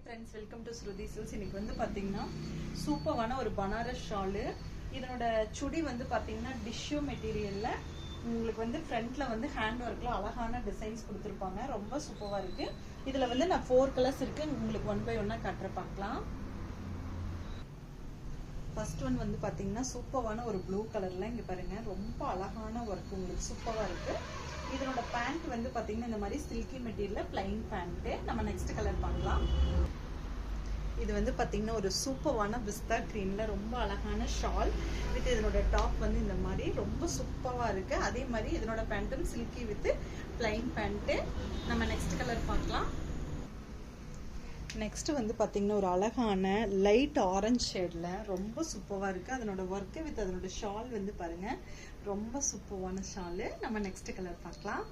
friends, welcome to Shruti Silks. இன்னைக்கு வந்து பாத்தீங்கன்னா சூப்பரான ஒரு பனாரஸ் ஷால். இதனோட சுடி வந்து பாத்தீங்கன்னா டிஷ்யூ மெட்டீரியல்ல உங்களுக்கு வந்து ஃப்ரண்ட்ல வந்து ஹேண்ட் ஒர்க்ல அழகான டிசைன்ஸ் கொடுத்திருப்பாங்க. ரொம்ப சூப்பரா இருக்கு. இதுல வந்து நான் 4 கலர்ஸ் இருக்கு. உங்களுக்கு ஒன் பை ஒன்னா காட்ற பார்க்கலாம். ஃபர்ஸ்ட் ஒன் வந்து பாத்தீங்கன்னா சூப்பரான ஒரு ப்ளூ கலர்ல இங்க பாருங்க. ரொம்ப அழகான ஒர்க் உங்களுக்கு சூப்பரா இருக்கு. இதனோட பேண்ட் வந்து பாத்தீங்கன்னா இந்த மாதிரி சில்கி மெட்டீரியல்ல பிளைன் பேண்ட். நம்ம நெக்ஸ்ட் கலர் பார்க்கலாம். இது வந்து பாத்தீங்கன்னா ஒரு சூப்பரான பிஸ்தா கிரீன்ல ரொம்ப அழகான ஷால் வித் இதனோட டாப் வந்து இந்த மாதிரி ரொம்ப சூப்பரா இருக்கு. அதே மாதிரி இதனோட பேண்ட்டும் சில்கி வித் பிளைன் பேண்ட். நம்ம நெக்ஸ்ட் கலர் பார்க்கலாம். நெக்ஸ்ட் வந்து பாத்தீங்கன்னா ஒரு அழகான லைட் ஆரஞ்சு ஷேட்ல ரொம்ப சூப்பரா இருக்கு. அதனோட ஒர்க் வித் அதனோட ஷால் வந்து பாருங்க ரொம்ப சூப்பரான ஷால். நம்ம நெக்ஸ்ட் கலர் பார்க்கலாம்.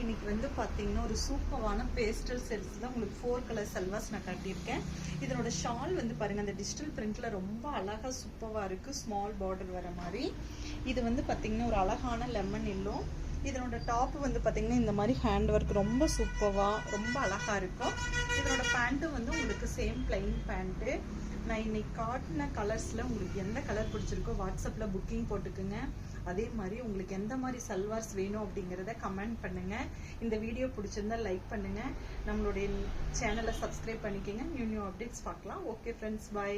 இன்னைக்கு வந்து பாத்தீங்கன்னா ஒரு சூப்பரான பேஸ்டல் செல்ஸ்ல உங்களுக்கு 4 கலர் சல்வாஸ் நான் காட்டியிருக்கேன். இதனோட ஷால் வந்து பாருங்க அந்த டிஜிட்டல் பிரிண்ட்ல ரொம்ப அழகா சூப்பரா இருக்கு. ஸ்மால் பார்டர் வர மாதிரி. இது வந்து பாத்தீங்கன்னா ஒரு அழகான லெமன் எல்லோ. இதனோட டாப் வந்து பாத்தீங்கன்னா இந்த மாதிரி ஹேண்ட் ஒர்க் ரொம்ப சூப்பரா ரொம்ப அழகா இருக்கும். இதனோட பேண்ட்டும் வந்து உங்களுக்கு சேம் பிளைன் பேண்ட். நான் இன்னைக்கு காட்டின கலர்ஸ்ல உங்களுக்கு எந்த கலர் பிடிச்சிருக்கோ வாட்ஸ்அப்ல புக்கிங் போட்டுக்குங்க. அதே மாதிரி உங்களுக்கு எந்த மாதிரி சல்வார்ஸ் வேணும் அப்படிங்கறத கமெண்ட் பண்ணுங்க. இந்த வீடியோ பிடிச்சிருந்தா லைக் பண்ணுங்க. நம்மளுடைய சேனலை சப்ஸ்கிரைப் பண்ணிக்கங்க. நியூ அப்டேட்ஸ் பார்க்கலாம். Okay friends, by.